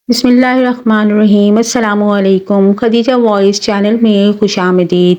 بسم اللہ الرحمن الرحیم۔ السلام علیکم۔ خدیجہ وائس چینل میں خوش آمدید۔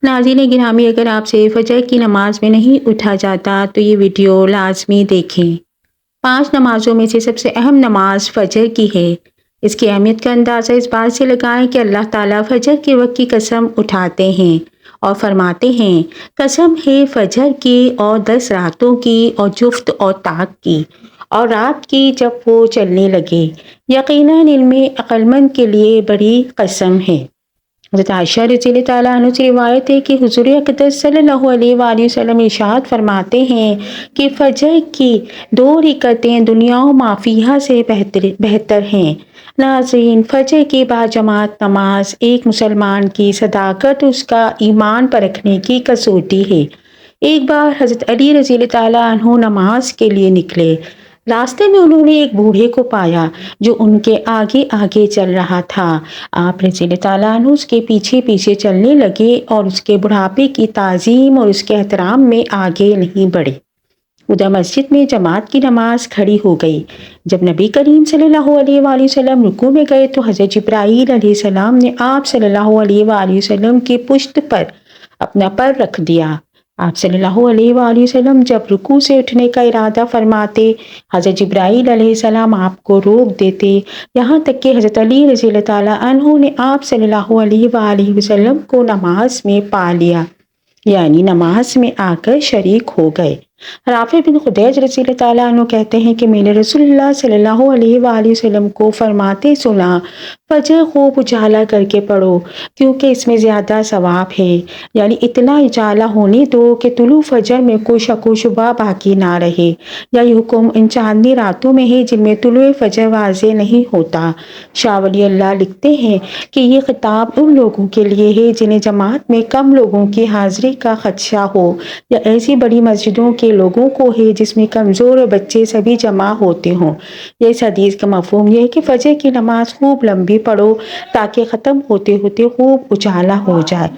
ناظرین گرامی، اگر آپ سے فجر کی نماز میں نہیں اٹھا جاتا تو یہ ویڈیو لازمی دیکھیں۔ 5 نمازوں میں سے سب سے اہم نماز فجر کی ہے۔ اس کی اہمیت کا اندازہ اس بات سے لگائیں کہ اللہ تعالیٰ فجر کے وقت کی قسم اٹھاتے ہیں اور فرماتے ہیں، قسم ہے فجر کی اور 10 راتوں کی اور جفت اور طاق کی اور رات کی جب وہ چلنے لگے، یقیناً علم عقل مند کے لیے بڑی قسم ہے۔ حضرت عائشہ رضی اللہ تعالیٰ عنہ سے روایت ہے کہ حضور اقدس صلی اللہ علیہ وآلہ وسلم ارشاد فرماتے ہیں کہ فجر کی 2 رکعتیں دنیا و ما فیہا سے بہتر ہیں۔ ناظرین، فجر کی باجماعت نماز ایک مسلمان کی صداقت، اس کا ایمان پرکھنے کی کسوٹی ہے۔ ایک بار حضرت علی رضی اللہ تعالیٰ عنہ نماز کے لیے نکلے۔ راستے میں انہوں نے ایک بوڑھے کو پایا جو ان کے آگے آگے چل رہا تھا۔ آپ رضی اللہ تعالیٰ عنہ اس کے پیچھے پیچھے چلنے لگے اور اس کے بڑھاپے کی تعظیم اور اس کے احترام میں آگے نہیں بڑھے۔ ادھر مسجد میں جماعت کی نماز کھڑی ہو گئی۔ جب نبی کریم صلی اللہ علیہ وآلہ وسلم رکوع میں گئے تو حضرت جبرائیل علیہ السلام نے آپ صلی اللہ علیہ وآلہ وسلم کی پشت پر اپنا پر رکھ دیا۔ آپ صلی اللہ علیہ وآلہ وسلم جب رکوع سے اٹھنے کا ارادہ فرماتے، حضرت جبرائیل علیہ السلام آپ کو روک دیتے، یہاں تک کہ حضرت علی رضی اللہ تعالیٰ عنہ نے آپ صلی اللہ علیہ وآلہ وسلم کو نماز میں پا لیا، یعنی نماز میں آ کر شریک ہو گئے۔ رافع بن خدیج رضی اللہ تعالیٰ عنہ کہتے ہیں کہ میں نے رسول اللہ صلی اللہ علیہ وآلہ وسلم کو فرماتے سنا، فجر خوب اجالا کر کے پڑھو کیونکہ اس میں زیادہ ثواب ہے، یعنی اتنا اجالا ہونے دو کہ طلوع فجر میں کوئی شک و شبہ باقی نہ رہے۔ یہ حکم ان چاندنی راتوں میں ہے جن میں طلوع فجر واضح نہیں ہوتا۔ شاہ ولی اللہ لکھتے ہیں کہ یہ خطاب ان لوگوں کے لیے ہے جنہیں جماعت میں کم لوگوں کی حاضری کا خدشہ ہو، یا ایسی بڑی مسجدوں کے لوگوں کو ہے جس میں کمزور اور بچے سبھی جمع ہوتے ہوں۔ اس حدیث کا مفہوم یہ ہے کہ فجر کی نماز خوب لمبی پڑھو تاکہ ختم ہوتے ہوتے خوب اجالا ہو جائے،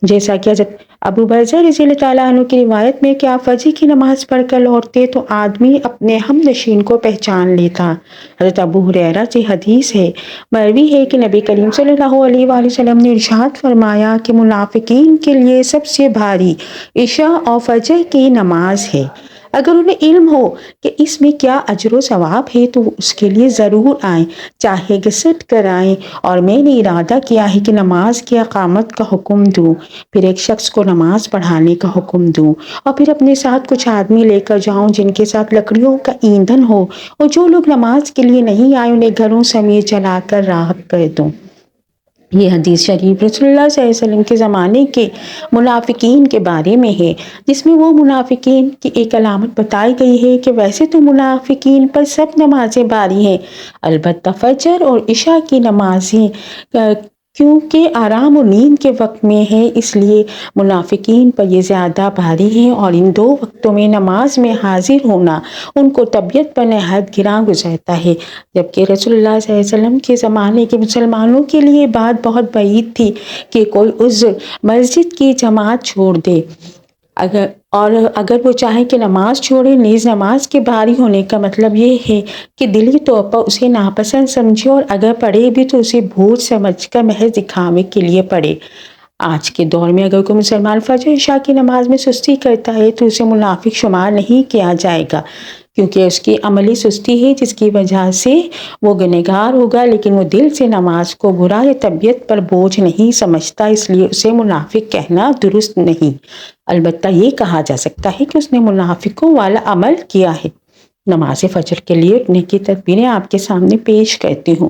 جیسا کہ حضرت ابو برزہ رضی اللہ تعالیٰ عنہ کی روایت میں کہ آپ فجر کی نماز پڑھ کر لوٹتے تو آدمی اپنے ہم نشین کو پہچان لیتا۔ حضرت ابو ہریرہ سے حدیث ہے، مروی ہے کہ نبی کریم صلی اللہ علیہ وآلہ وسلم نے ارشاد فرمایا کہ منافقین کے لیے سب سے بھاری عشاء اور فجر کی نماز ہے۔ اگر انہیں علم ہو کہ اس میں کیا اجر و ثواب ہے تو وہ اس کے لیے ضرور آئیں، چاہے گھسٹ کر آئیں۔ اور میں نے ارادہ کیا ہے کہ نماز کی اقامت کا حکم دوں، پھر ایک شخص کو نماز پڑھانے کا حکم دوں، اور پھر اپنے ساتھ کچھ آدمی لے کر جاؤں جن کے ساتھ لکڑیوں کا ایندھن ہو، اور جو لوگ نماز کے لیے نہیں آئے انہیں گھروں سمیت جلا کر راغب کر دوں۔ یہ حدیث شریف رسول اللہ صلی اللہ علیہ وسلم کے زمانے کے منافقین کے بارے میں ہے، جس میں وہ منافقین کی ایک علامت بتائی گئی ہے کہ ویسے تو منافقین پر سب نمازیں باری ہیں، البتہ فجر اور عشاء کی نمازیں کیونکہ آرام و نیند کے وقت میں ہے اس لیے منافقین پر یہ زیادہ بھاری ہیں، اور ان 2 وقتوں میں نماز میں حاضر ہونا ان کو طبیعت پر نہایت گراں گزرتا ہے، جبکہ رسول اللہ صلی اللہ علیہ وسلم کے زمانے کے مسلمانوں کے لیے بات بہت بعید تھی کہ کوئی عذر مسجد کی جماعت چھوڑ دے، اگر وہ چاہے کہ نماز چھوڑے، نیز نماز کے بھاری ہونے کا مطلب یہ ہے کہ دلی طور پر اسے ناپسند سمجھے، اور اگر پڑھے بھی تو اسے بوجھ سمجھ کر محض دکھاوے کے لیے پڑھے۔ آج کے دور میں اگر کوئی مسلمان فجر عشاء کی نماز میں سستی کرتا ہے تو اسے منافق شمار نہیں کیا جائے گا، کیونکہ اس کی عملی سستی ہے جس کی وجہ سے وہ گنہگار ہوگا، لیکن وہ دل سے نماز کو برا یا طبیعت پر بوجھ نہیں سمجھتا، اس لیے اسے منافق کہنا درست نہیں۔ البتہ یہ کہا جا سکتا ہے کہ اس نے منافقوں والا عمل کیا ہے۔ نماز فجر کے لیے اٹھنے کی تدبیریں آپ کے سامنے پیش کرتی ہوں۔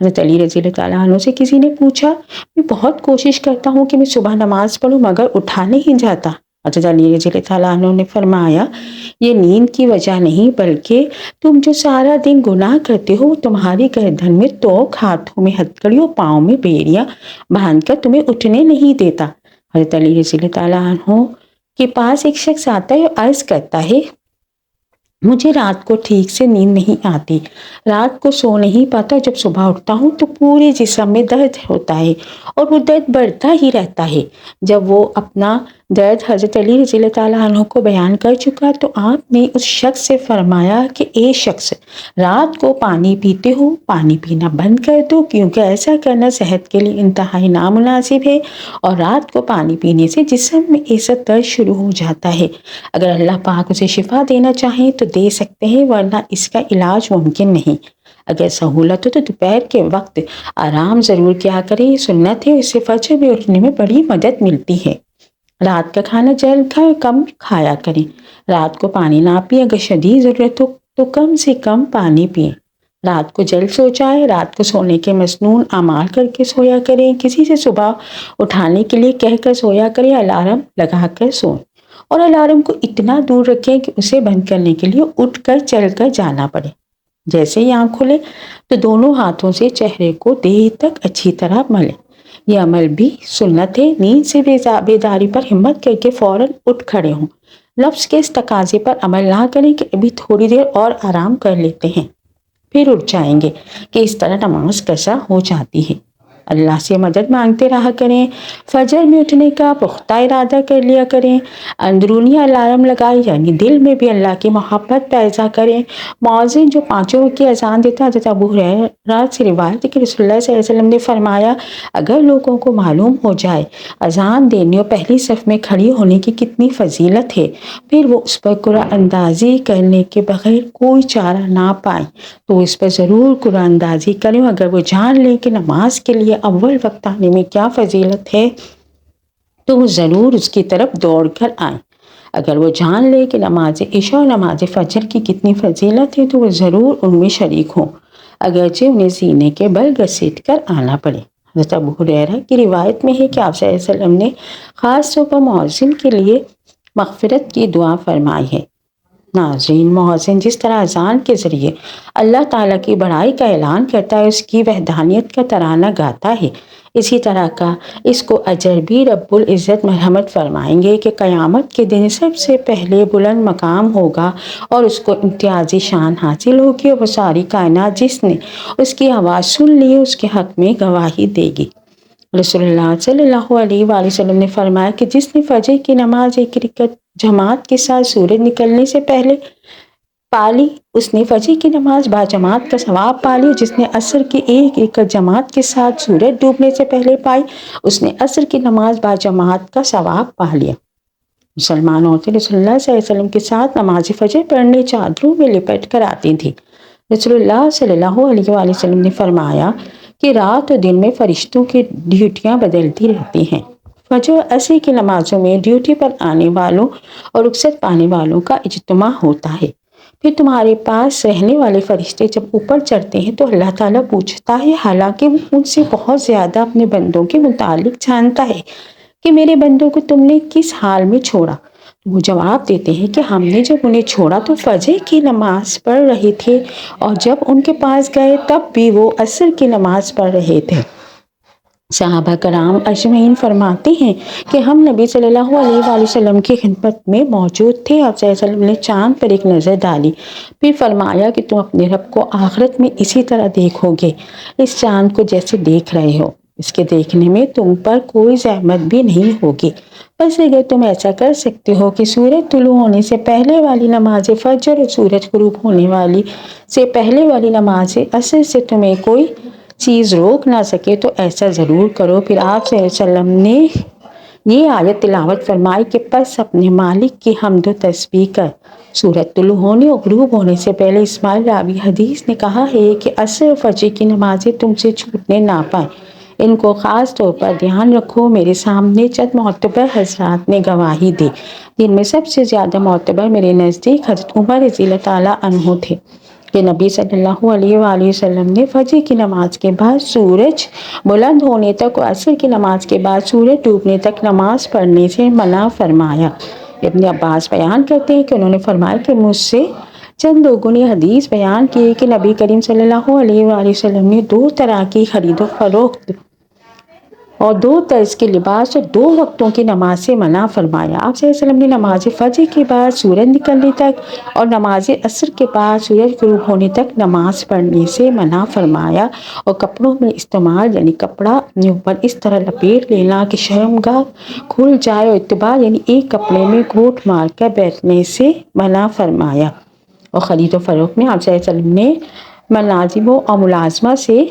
حضرت علی رضی اللہ تعالیٰ عنہ سے کسی نے پوچھا، میں بہت کوشش کرتا ہوں کہ میں صبح نماز پڑھوں مگر اٹھا نہیں جاتا۔ حضرت علی رضی اللہ تعالیٰ عنہ نے فرمایا، یہ نیند کی وجہ نہیں بلکہ تم جو سارا دن گناہ کرتے ہو تمہاری گردن میں توق، ہاتھوں میں ہتکڑیوں، پاؤں میں بیڑیاں باندھ کر تمہیں اٹھنے نہیں دیتا۔ حضرت علی رضی اللہ تعالیٰ عنہ کے پاس ایک شخص آتا ہے اور عرض کرتا ہے، مجھے رات کو ٹھیک سے نیند نہیں آتی، رات کو سو نہیں پاتا، جب صبح اٹھتا ہوں تو پورے جسم میں درد ہوتا ہے اور وہ درد بڑھتا ہی رہتا ہے۔ جب وہ اپنا درد حضرت علی رضی اللہ تعالیٰ عنہ کو بیان کر چکا تو آپ نے اس شخص سے فرمایا کہ اے شخص، رات کو پانی پیتے ہو، پانی پینا بند کر دو، کیونکہ ایسا کرنا صحت کے لیے انتہائی نامناسب ہے اور رات کو پانی پینے سے جسم میں ایسا درد شروع ہو جاتا ہے۔ اگر اللہ پاک اسے شفا دینا چاہیں تو دے سکتے ہیں، ورنہ اس کا علاج ممکن نہیں۔ اگر سہولت ہو تو دوپہر کے وقت آرام ضرور کیا کریں، یہ سنت ہے، اس سے فجر میں اٹھنے میں بڑی مدد ملتی ہے۔ رات کا کھانا جلد کم کھایا کریں، رات کو پانی نہ پئیں، اگر شدید ضرورت ہو تو کم سے کم پانی پئیں۔ رات کو جلد سو جائیں، رات کو سونے کے مسنون اعمال کر کے سویا کریں، کسی سے صبح اٹھانے کے لیے کہہ کر سویا کریں، الارم لگا کر سوئیں اور الارم کو اتنا دور رکھیں کہ اسے بند کرنے کے لیے اٹھ کر چل کر جانا پڑے۔ جیسے ہی آنکھ کھلے تو دونوں ہاتھوں سے چہرے کو دیر تک اچھی طرح ملیں۔ یہ عمل بھی سنت ہے۔ نیند سے بیداری پر ہمت کر کے فوراً اٹھ کھڑے ہوں، لفظ کے اس تقاضے پر عمل نہ کریں کہ ابھی تھوڑی دیر اور آرام کر لیتے ہیں پھر اٹھ جائیں گے، کہ اس طرح نماز قضا ہو جاتی ہے۔ اللہ سے مدد مانگتے رہا کریں، فجر میں اٹھنے کا پختہ ارادہ کر لیا کریں، اندرونی الارم لگائیں، یعنی دل میں بھی اللہ کی محبت پیدا کریں۔ مؤذن جو 5 وقت کی اذان دیتا ہے، حضرت ابو ہریرہ سے روایت ہے کہ رسول اللہ صلی اللہ علیہ وسلم نے فرمایا، اگر لوگوں کو معلوم ہو جائے اذان دینے اور پہلی صف میں کھڑی ہونے کی کتنی فضیلت ہے، پھر وہ اس پر قرعہ اندازی کرنے کے بغیر کوئی چارہ نہ پائیں تو اس پر ضرور قرعہ اندازی کریں۔ اگر وہ جان لیں کہ نماز کے لیے اول وقت آنے میں کیا فضیلت ہے تو وہ ضرور اس کی طرف دوڑ کر آئیں۔ اگر وہ جان لے کہ نماز عشاء اور نماز فجر کی کتنی فضیلت ہے تو وہ ضرور ان میں شریک ہوں، اگرچہ انہیں سینے کے بل گھسیٹ کر آنا پڑے۔ حضرت ابو ہریرہ کی روایت میں ہے کہ آپ صلی اللہ علیہ وسلم نے خاص طور پر مؤذن کے لیے مغفرت کی دعا فرمائی ہے۔ ناظرین، مؤذن جس طرح اذان کے ذریعے اللہ تعالیٰ کی بڑائی کا اعلان کرتا ہے، اس کی وحدانیت کا ترانہ گاتا ہے، اسی طرح کا اس کو اجر بھی رب العزت مرحمت فرمائیں گے کہ قیامت کے دن سب سے پہلے بلند مقام ہوگا اور اس کو امتیازی شان حاصل ہوگی، اور وہ ساری کائنات جس نے اس کی آواز سن لی اس کے حق میں گواہی دے گی۔ رسول اللہ صلی اللہ علیہ وآلہ وسلم نے فرمایا کہ جس نے فجر کی نماز ایک رکعت جماعت کے ساتھ سورج نکلنے سے پہلے پالی، اس نے فجر کی نماز با جماعت کا ثواب پا لی۔ جس نے عصر کی ایک رکعت جماعت کے ساتھ سورج ڈوبنے سے پہلے پائی، اس نے عصر کی نماز با جماعت کا ثواب پا لیا۔ مسلمان عورتیں رسول اللہ صلی اللہ علیہ وسلم کے ساتھ نماز فجر پڑھنے چادروں میں لپٹ کر آتی تھیں۔ رسول اللہ صلی اللہ علیہ وآلہ وسلم نے فرمایا کہ رات اور دن میں فرشتوں کی ڈیوٹیاں بدلتی رہتی ہیں۔ فجر اور عصر کی نمازوں میں ڈیوٹی پر آنے والوں اور رخصت پانے والوں کا اجتماع ہوتا ہے۔ پھر تمہارے پاس رہنے والے فرشتے جب اوپر چڑھتے ہیں تو اللہ تعالیٰ پوچھتا ہے، حالانکہ وہ ان سے بہت زیادہ اپنے بندوں کے متعلق جانتا ہے، کہ میرے بندوں کو تم نے کس حال میں چھوڑا؟ وہ جواب دیتے ہیں کہ ہم نے جب انہیں چھوڑا تو فجر کی نماز پڑھ رہے تھے، اور جب ان کے پاس گئے تب بھی وہ عصر کی نماز پڑھ رہے تھے۔ صحابہ کرام اجمعین فرماتے ہیں کہ ہم نبی صلی اللہ علیہ وآلہ وسلم کی خدمت میں موجود تھے۔ آپ صلی اللہ علیہ وسلم نے چاند پر ایک نظر ڈالی، پھر فرمایا کہ تم اپنے رب کو آخرت میں اسی طرح دیکھو گے، اس چاند کو جیسے دیکھ رہے ہو، اس کے دیکھنے میں تم پر کوئی زحمت بھی نہیں ہوگی۔ بس اگر تم ایسا کر سکتے ہو کہ سورج طلوع ہونے سے پہلے والی نماز فجر اور سورج غروب ہونے والی سے پہلے والی نماز عصر سے تمہیں کوئی چیز روک نہ سکے تو ایسا ضرور کرو۔ پھر آپ صلی اللہ علیہ وسلم نے یہ آیت تلاوت فرمائی کہ پس اپنے مالک کی حمد و تسبیح کر۔ سورج طلوع ہونے اور غروب ہونے سے پہلے اسماعیل راوی حدیث نے کہا ہے کہ عصر اور فجر کی نمازیں تم سے چھوٹنے نہ پائیں، ان کو خاص طور پر دھیان رکھو۔ میرے سامنے چند معتبر حضرات نے گواہی دی، جن میں سب سے زیادہ معتبر میرے نزدیک حضرت عمر رضی اللہ تعالیٰ عنہ تھے کہ نبی صلی اللہ علیہ وآلہ وسلم نے فجر کی نماز کے بعد سورج بلند ہونے تک اور عصر کی نماز کے بعد سورج ڈوبنے تک نماز پڑھنے سے منع فرمایا۔ ابن عباس بیان کرتے ہیں کہ انہوں نے فرمایا کہ مجھ سے چند لوگوں نے حدیث بیان کی کہ نبی کریم صلی اللہ علیہ وآلہ وسلم نے 2 طرح کی خرید و فروخت اور 2 طرز کے لباس اور 2 وقتوں کی نماز سے منع فرمایا۔ آپ صلی اللہ علیہ وسلم نے نماز فجر کے بعد سورج نکلنے تک اور نماز عصر کے بعد سورج غروب ہونے تک نماز پڑھنے سے منع فرمایا، اور کپڑوں میں استعمال یعنی کپڑا اپنے اوپر اس طرح لپیٹ لینا کہ شرمگاہ کھل جائے، اور اتباع یعنی ایک کپڑے میں گھوٹ مار کر بیٹھنے سے منع فرمایا۔ اور خرید و فروخت میں آپ صلی اللہ علیہ وسلم نے ملازموں اور ملازمہ سے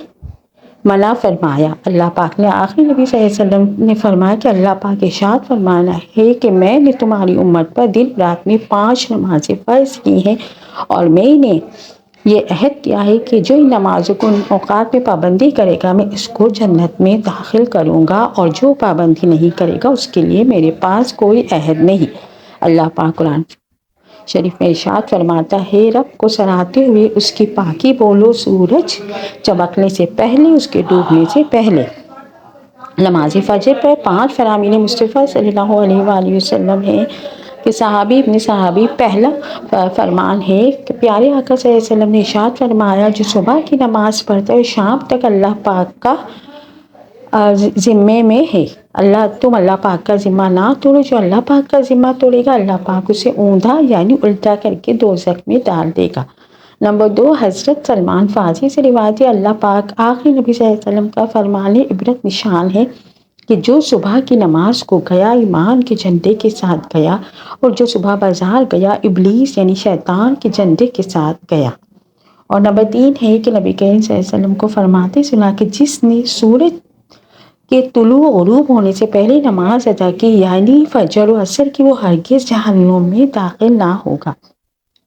منع فرمایا۔ اللہ پاک نے آخری نبی صلی اللہ علیہ وسلم نے فرمایا کہ اللہ پاک ارشاد فرمانا ہے کہ میں نے تمہاری امت پر دن رات میں 5 نمازیں فرض کی ہیں، اور میں نے یہ عہد کیا ہے کہ جو ان نمازوں کو ان اوقات میں پابندی کرے گا میں اس کو جنت میں داخل کروں گا، اور جو پابندی نہیں کرے گا اس کے لیے میرے پاس کوئی عہد نہیں۔ اللہ پاک قرآن شریف میں ارشاد فرماتا ہے، رب کو سراہتے ہوئے اس کی پاکی بولو، سورج چمکنے سے پہلے، اس کے ڈوبنے سے پہلے۔ نماز فجر پر 5 فرامین مصطفیٰ صلی اللہ علیہ وآلہ وسلم ہے کہ صحابی ابن صحابی پہلا فرمان ہے کہ پیارے آقا صلی اللہ علیہ وسلم نے ارشاد فرمایا، جو صبح کی نماز پڑھتا ہے شام تک اللہ پاک کا ذمے میں ہے، تم اللہ پاک کا ذمہ نہ توڑو، جو اللہ پاک کا ذمہ توڑے گا اللہ پاک اسے اوندھا یعنی الٹا کر کے دوزخ میں ڈال دے گا۔ نمبر 2، حضرت سلمان فارسی سے روایت ہے، اللہ پاک آخری نبی صلی اللہ علیہ وسلم کا فرمان عبرت نشان ہے کہ جو صبح کی نماز کو گیا ایمان کے جھنڈے کے ساتھ گیا، اور جو صبح بازار گیا ابلیس یعنی شیطان کے جھنڈے کے ساتھ گیا۔ اور نمبر 3 ہے کہ نبی کریم صلی اللہ علیہ وسلم کو فرماتے سنا کہ جس نے سورج کے طلوع غروب ہونے سے پہلے نماز ادا کی یعنی فجر و عصر کی، وہ ہرگز جہنم میں داخل نہ ہوگا۔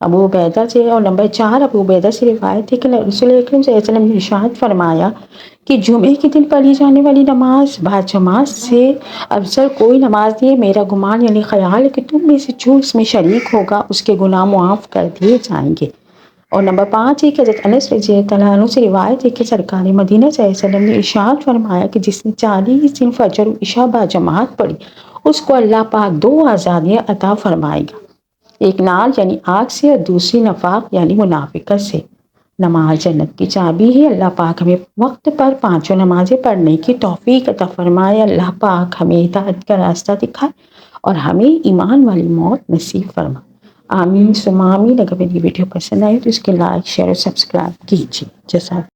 ابو عبیدہ سے اور نمبر 4 ابو عبیدہ سے روایت ہے کہ رسول اکرم صلی اللہ علیہ وسلم نے ارشاد فرمایا کہ جمعے کے دن پڑھی جانے والی نماز باجماعت سے افضل کوئی نماز نہیں ہے۔ میرا گمان یعنی خیال ہے کہ تم میں سے جو اس میں شریک ہوگا اس کے گناہ معاف کر دیے جائیں گے۔ اور نمبر 5 ہے کہ حضرت انس رضی اللہ عنہ سے روایت ہے کہ سرکار مدینہ صلی اللہ علیہ وسلم نے ارشاد فرمایا کہ جس نے 40 دن فجر و عشاء باجماعت پڑھی اس کو اللہ پاک 2 آزادیاں عطا فرمائے گا، ایک نار یعنی آگ سے اور دوسری نفاق یعنی منافقت سے۔ نماز جنت کی چابی ہے، اللہ پاک ہمیں وقت پر 5 نمازیں پڑھنے کی توفیق عطا فرمائے، اللہ پاک ہمیں ہدایت کا راستہ دکھائے اور ہمیں ایمان والی موت نصیب فرمائے، آمین ثم آمین۔ اگر میری ویڈیو پسند آئی تو اس کے لائک شیئر اور سبسکرائب کیجیے۔ جزاک